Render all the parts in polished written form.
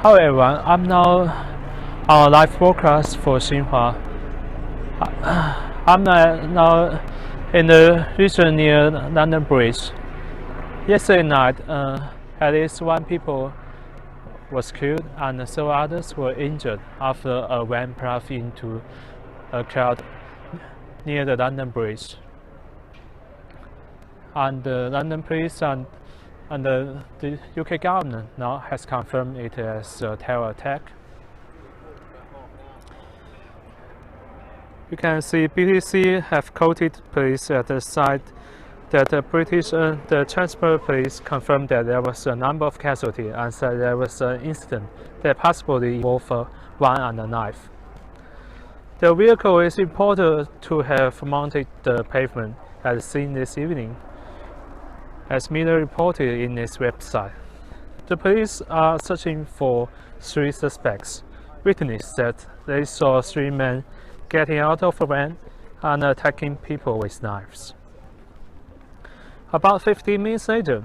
Hello everyone, I'm now on a live broadcast for Xinhua. I'm now in the region near London Bridge. Yesterday night, at least one people was killed and several others were injured after a van plowed into a crowd near the London Bridge. And the London police and the UK government now has confirmed it as a terror attack. You can see BBC have quoted police at the site that the Transport Police confirmed that there was a number of casualties and said there was an incident that possibly involved a van and a knife. The vehicle is reported to have mounted the pavement as seen this evening, as Miller reported in its website. The police are searching for 3 suspects. Witnesses said they saw 3 men getting out of a van and attacking people with knives. About 15 minutes later,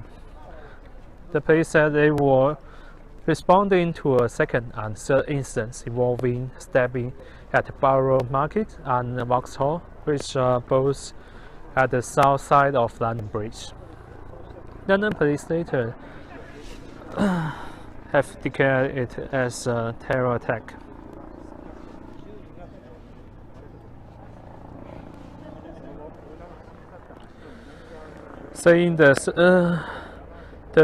the police said they were responding to a second and third incidents involving stabbing at Borough Market and Vauxhall, which are both at the south side of London Bridge. London police later have declared it as a terror attack. Saying the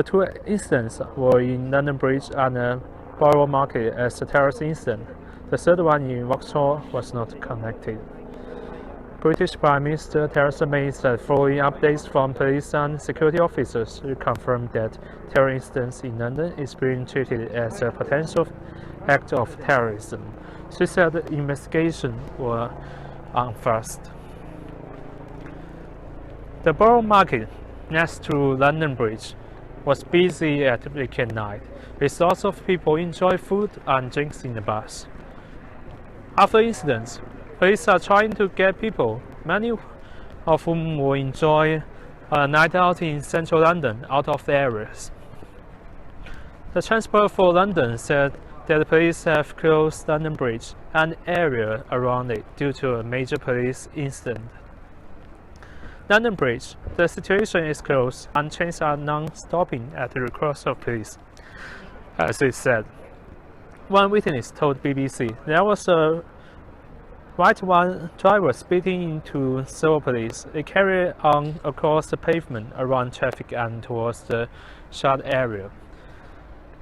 2 incidents were in London Bridge and Borough Market as a terrorist incident. The third one in Vauxhall was not connected. British Prime Minister Theresa May said following updates from police and security officers who confirmed that terror incidents in London is being treated as a potential act of terrorism. She said the investigation were on fast. The Borough Market next to London Bridge was busy at weekend night, with lots of people enjoy food and drinks in the bars. After incidents, police are trying to get people, many of whom will enjoy a night out in central London, out of the areas. The Transport for London said that the police have closed London Bridge and area around it due to a major police incident. London Bridge, the situation is closed and trains are non-stopping at the request of police, as it said. One witness told BBC there was a right-one driver speeding into several police. They carried on across the pavement around traffic and towards the shut area.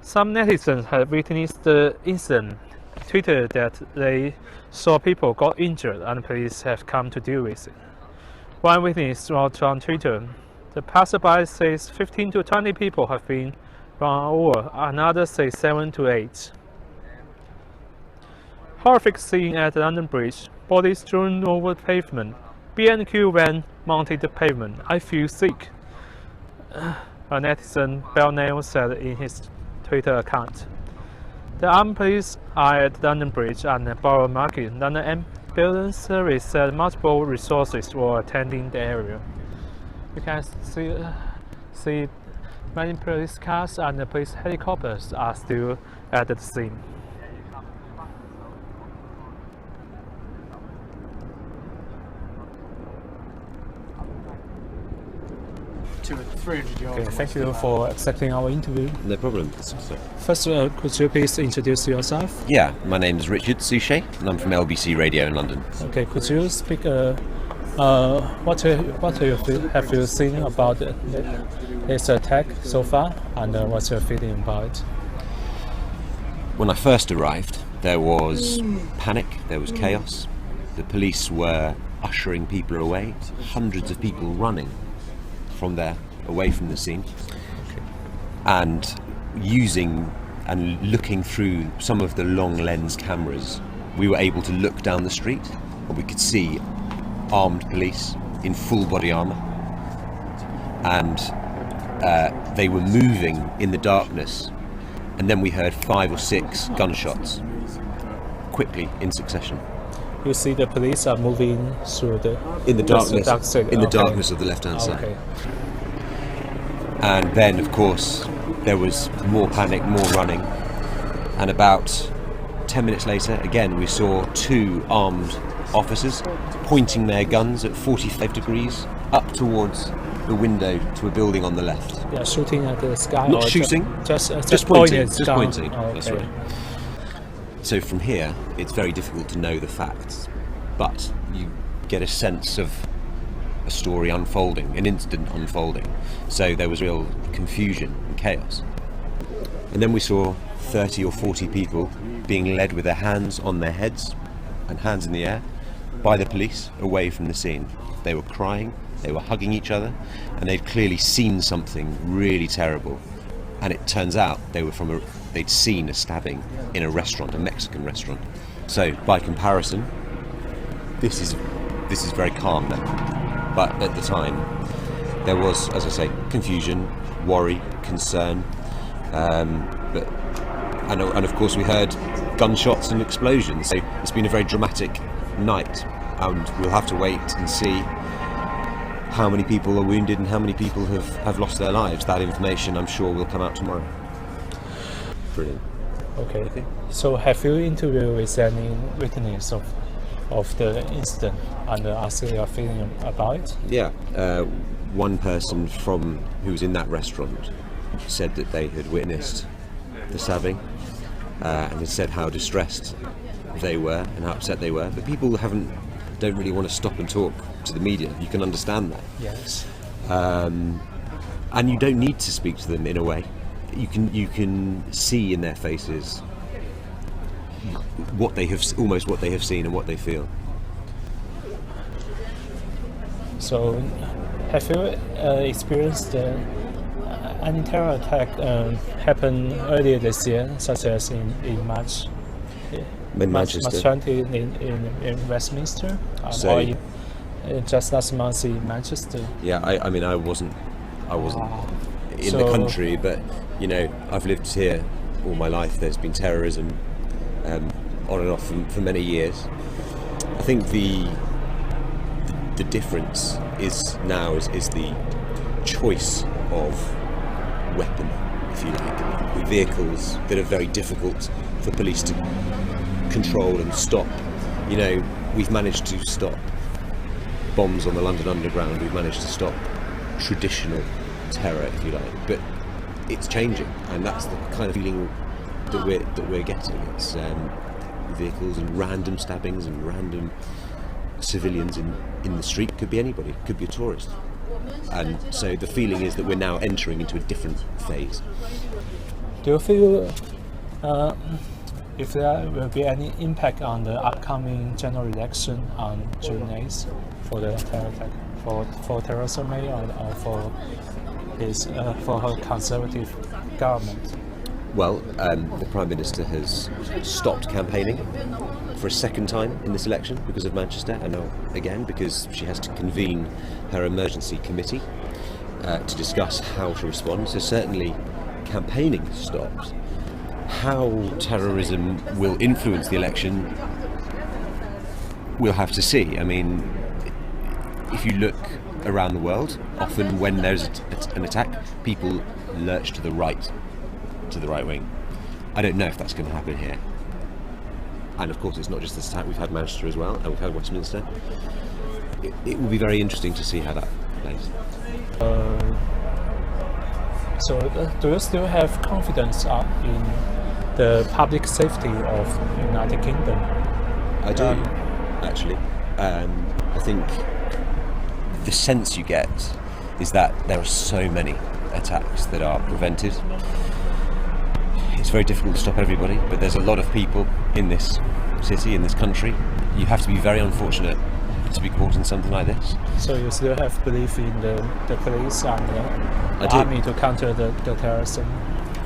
Some netizens had witnessed the incident, tweeted that they saw people got injured and police have come to deal with it. One witness wrote on Twitter, "The passerby says 15 to 20 people have been run over, another says 7 to 8. Horrific scene at London Bridge, bodies strewn over pavement, B&Q van mounted the pavement, I feel sick," a netizen Belnail said in his Twitter account. The armed police are at London Bridge and Borough Market. London Ambulance Service said multiple resources were attending the area. You can see many police cars and police helicopters are still at the scene. Okay, thank you for accepting our interview. No problem. First, could you please introduce yourself? Yeah, my name is Richard Suchet, and I'm from LBC Radio in London. Okay, could you speak? What have you seen about this attack so far, and what's your feeling about it? When I first arrived, there was panic, there was chaos. The police were ushering people away, hundreds of people running from there, away from the scene, and using and looking through some of the long lens cameras, we were able to look down the street and we could see armed police in full body armour, and they were moving in the darkness, and then we heard 5 or 6 gunshots quickly in succession. You see the police are moving through the darkness of the left-hand side. Okay. And then, of course, there was more panic, more running, And about 10 minutes later, again, we saw two armed officers pointing their guns at 45 degrees up towards the window to a building on the left. Yeah, shooting at the sky. Not or shooting, just just pointing. pointing. Just pointing. Oh, That's okay. right. So from here, it's very difficult to know the facts, but you get a sense of a story unfolding, an incident unfolding. So there was real confusion and chaos. And then we saw 30 or 40 people being led with their hands on their heads and hands in the air by the police away from the scene. They were crying, they were hugging each other, and they'd clearly seen something really terrible. And it turns out they'd seen a stabbing in a restaurant, a Mexican restaurant. So by comparison, this is very calm now. But at the time, there was, as I say, confusion, worry, concern. And of course we heard gunshots and explosions. So it's been a very dramatic night, and we'll have to wait and see how many people are wounded and how many people have lost their lives. That information, I'm sure, will come out tomorrow. Brilliant. Okay. So have you interviewed with any witness of the incident and asked your feeling about it? Yeah. One person who was in that restaurant said that they had witnessed the stabbing and had said how distressed they were and how upset they were. But people don't really want to stop and talk to the media. You can understand that. Yes. And you don't need to speak to them in a way. You can see in their faces what they have seen and what they feel. So have you experienced any terror attack happened earlier this year, such as in March? In Manchester. March 20 in Westminster, So- or just last month in Manchester. Yeah, I mean, I wasn't in the country, but I've lived here all my life. There's been terrorism on and off for many years. I think the difference is the choice of weapon, if you like, with vehicles that are very difficult for police to control and stop. We've managed to stop bombs on the London Underground. We've managed to stop traditional terror, if you like, but it's changing, and that's the kind of feeling that we're getting. It's vehicles and random stabbings and random civilians in the street. Could be anybody, could be a tourist, and so the feeling is that we're now entering into a different phase. Do you feel if there will be any impact on the upcoming general election on June 8th for the terror attack, for Theresa May or for her Conservative government? Well, the Prime Minister has stopped campaigning for a second time in this election because of Manchester, and now again because she has to convene her emergency committee to discuss how to respond. So certainly campaigning has stopped. How terrorism will influence the election, we'll have to see. I mean, if you look around the world, often when there's an attack, people lurch to the right wing. I don't know if that's going to happen here. And of course, it's not just this attack. We've had Manchester as well, and we've had Westminster. It will be very interesting to see how that plays. So do you still have confidence in the public safety of the United Kingdom? I do, actually. I think the sense you get is that there are so many attacks that are prevented. It's very difficult to stop everybody, but there's a lot of people in this city, in this country. You have to be very unfortunate to be caught in something like this. So you still have belief in the police and I the do. army to counter the terrorism?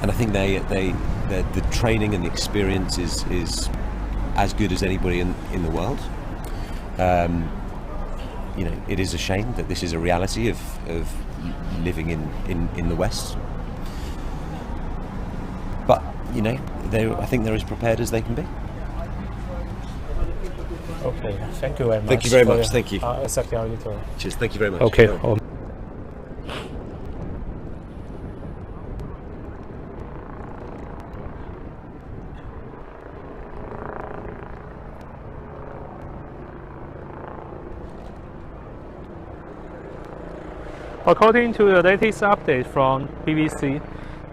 And I think the training and the experience is as good as anybody in the world. It is a shame that this is a reality of living in the West. But I think they're as prepared as they can be. Okay, thank you very much. Thank you very much. Thank you. Accepting our little. Cheers. Thank you very much. Okay. According to the latest update from BBC,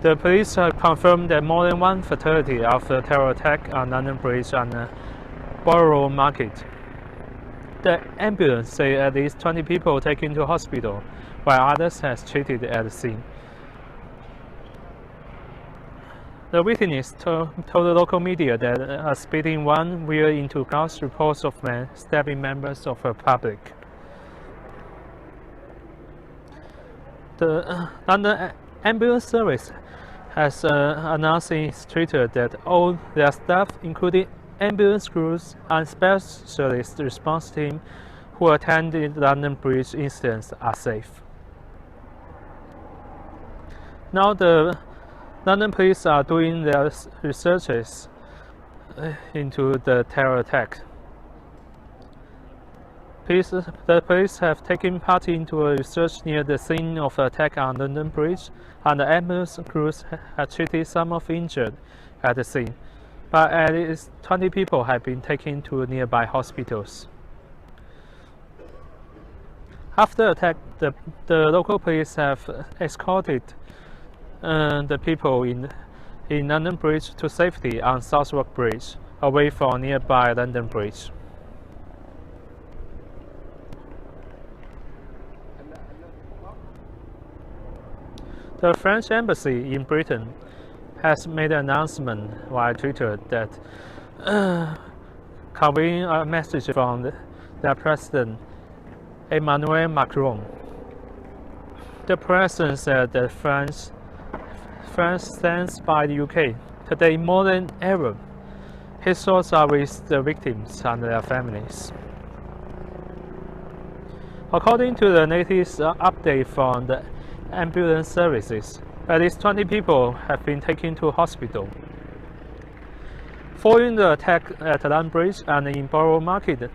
the police have confirmed that more than one fatality after the terror attack on London Bridge and Borough Market. The ambulance say at least 20 people taken to hospital, while others has treated at the scene. The witness told the local media that a speeding one veered into false reports of men stabbing members of the public. The London Ambulance Service has announced in its Twitter that all their staff, including ambulance crews and specialist response team who attended London Bridge incidents, are safe. Now the London police are doing their researches into the terror attack. The police have taken part into a research near the scene of the attack on London Bridge, and the ambulance crews have treated some of the injured at the scene, but at least 20 people have been taken to nearby hospitals. After the attack, the local police have escorted the people in London Bridge to safety on Southwark Bridge, away from nearby London Bridge. The French embassy in Britain has made an announcement via Twitter that conveying a message from their president Emmanuel Macron. The president said that France stands by the UK today more than ever. His thoughts are with the victims and their families. According to the latest update from the ambulance services, at least 20 people have been taken to hospital. Following the attack at London Bridge and in Borough Market,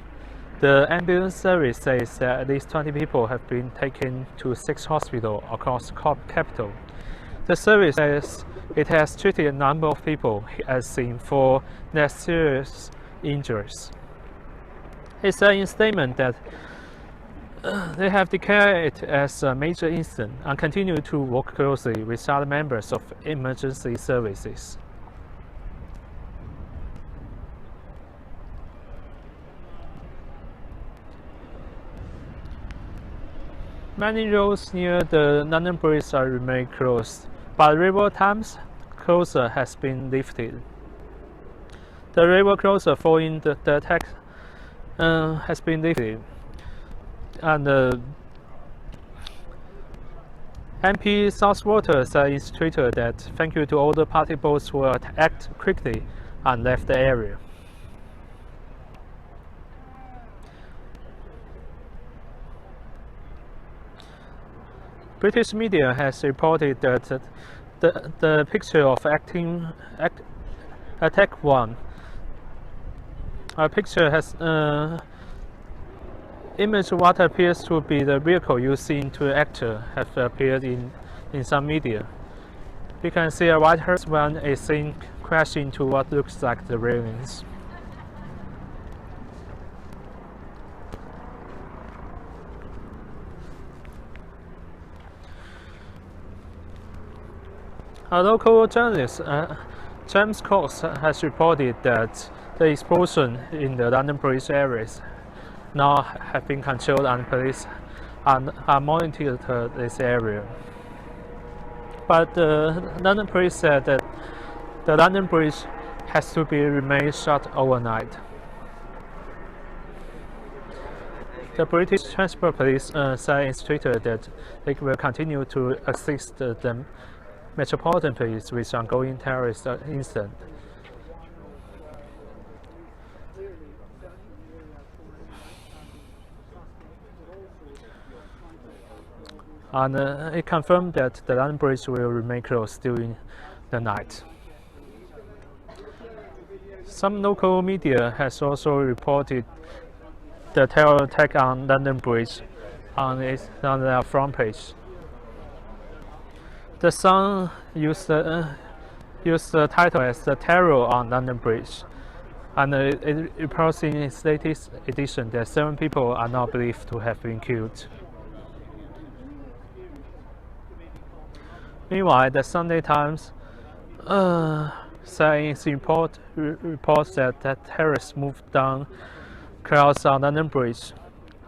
the ambulance service says that at least 20 people have been taken to 6 hospitals across the capital. The service says it has treated a number of people as seen for their serious injuries. It said in a statement that they have declared it as a major incident and continue to work closely with other members of emergency services. Many roads near the London Bridge remain closed, but the River Thames closure has been lifted. The river closure following the attack has been lifted. And MP Southwater said in Twitter that thank you to all the party boats who act quickly and left the area. British media has reported that the picture of attack one. A picture has image of what appears to be the vehicle used in the actor have appeared in some media. You can see a white hearse van is seen crash into what looks like the railings. A local journalist, James Cox, has reported that the explosion in the London Bridge areas now have been controlled and police are monitoring this area. But the London police said that the London Bridge has to be remain shut overnight. The British Transport Police said in Twitter that they will continue to assist the Metropolitan Police with ongoing terrorist incident. And it confirmed that the London Bridge will remain closed during the night. Some local media has also reported the terror attack on London Bridge on their front page. The Sun used the title as "The Terror on London Bridge," and it reports in its latest edition that 7 people are now believed to have been killed. Meanwhile, the Sunday Times said in its reports that terrorists moved down crowds on London Bridge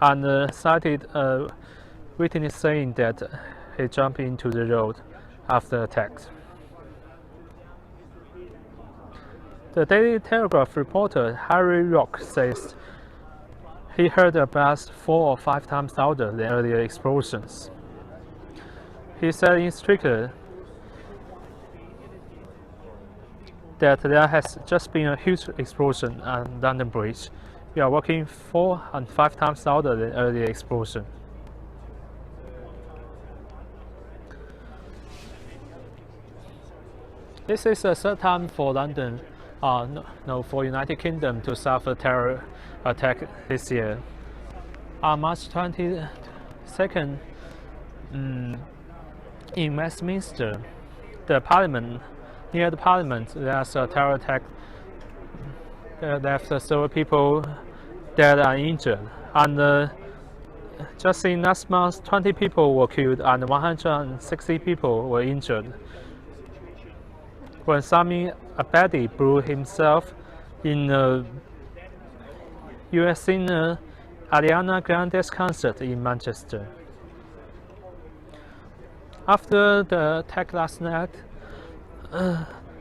and cited a witness saying that he jumped into the road after the attack. The Daily Telegraph reporter Harry Rock says he heard a blast 4 or 5 times louder than earlier explosions. He said in Strickler that there has just been a huge explosion on London Bridge. We are working 4 and 5 times louder than earlier explosion. This is the third time for London, for United Kingdom to suffer terror attack this year. On March 22nd, in Westminster, near the Parliament, there's a terror attack that left several people dead and injured. And just in last month, 20 people were killed and 160 people were injured when Sami Abedi blew himself in a US singer Ariana Grande's concert in Manchester. After the attack last night,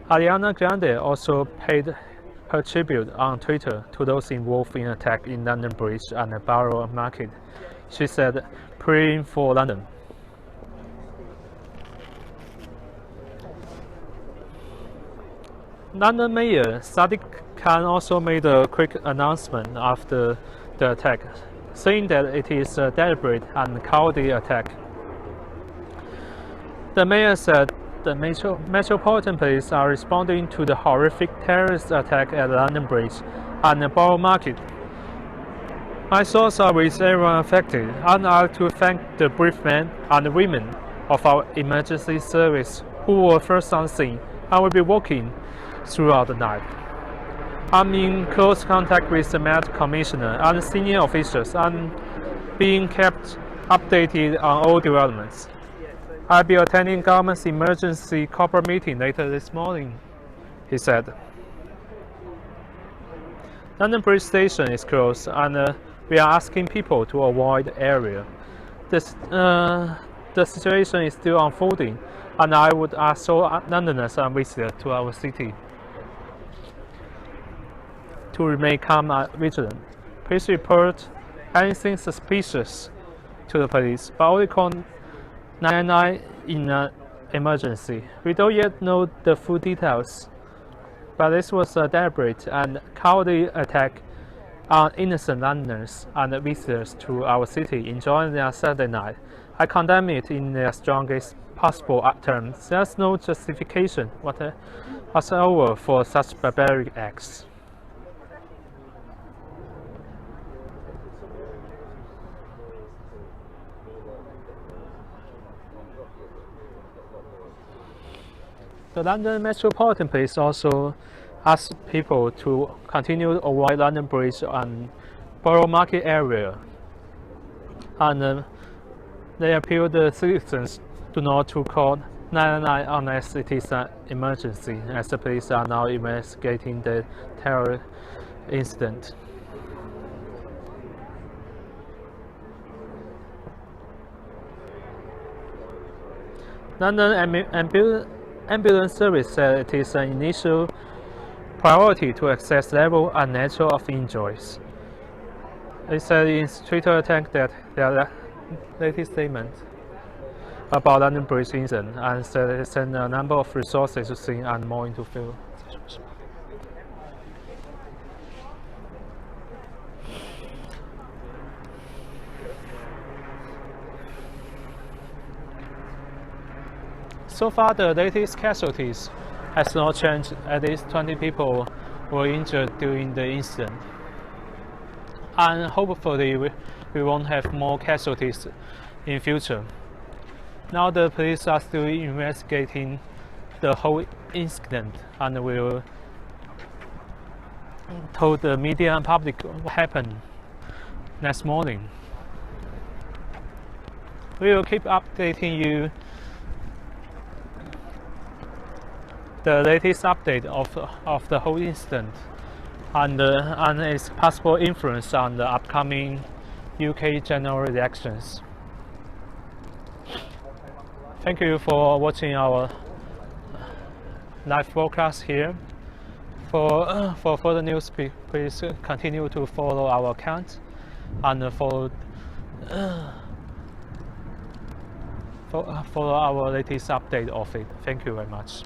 Ariana Grande also paid her tribute on Twitter to those involved in the attack in London Bridge and the Borough Market. She said, "Praying for London." London Mayor Sadiq Khan also made a quick announcement after the attack, saying that it is a deliberate and cowardly attack. The mayor said the Metropolitan Police are responding to the horrific terrorist attack at London Bridge and the Borough Market. My thoughts are with everyone affected, and I'd like to thank the brave men and women of our emergency service who were first on scene and will be working throughout the night. I'm in close contact with the Met Commissioner and senior officials and being kept updated on all developments. I'll be attending government's emergency corporate meeting later this morning, he said. London Bridge Station is closed and we are asking people to avoid the area. The situation is still unfolding and I would ask all Londoners and visitors to our city to remain calm and vigilant. Please report anything suspicious to the police, but only call 999 in an emergency. We don't yet know the full details, but this was a deliberate and cowardly attack on innocent Londoners and visitors to our city enjoying their Saturday night. I condemn it in the strongest possible terms. There's no justification whatsoever for such barbaric acts. The London Metropolitan Police also asked people to continue to avoid London Bridge and Borough Market area, and they appealed the citizens to not to call 999 unless it is an emergency, as the police are now investigating the terror incident. London Ambulance Service said it is an initial priority to assess level and nature of injuries. They said in Twitter attack that their latest statement about London Bridge incident and said they sent a number of resources to scene and more into field. So far, the latest casualties has not changed. At least 20 people were injured during the incident. And hopefully, we won't have more casualties in future. Now the police are still investigating the whole incident and will tell the media and public what happened next morning. We will keep updating you the latest update of the whole incident and its possible influence on the upcoming UK general elections. Thank you for watching our live broadcast here. For further news, please continue to follow our account and follow our latest update of it. Thank you very much.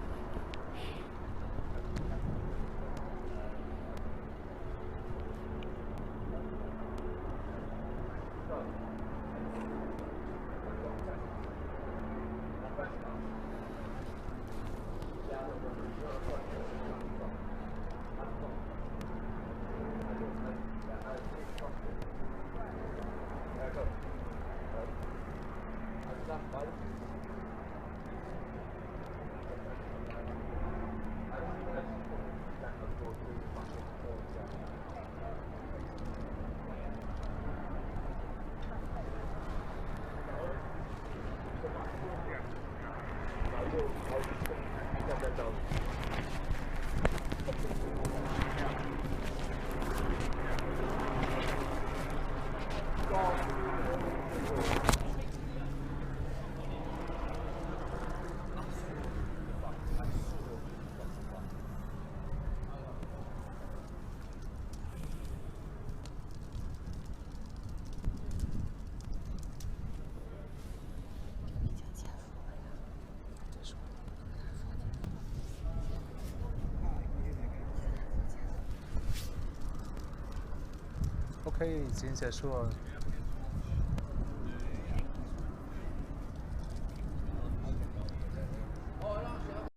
OK，已经结束了。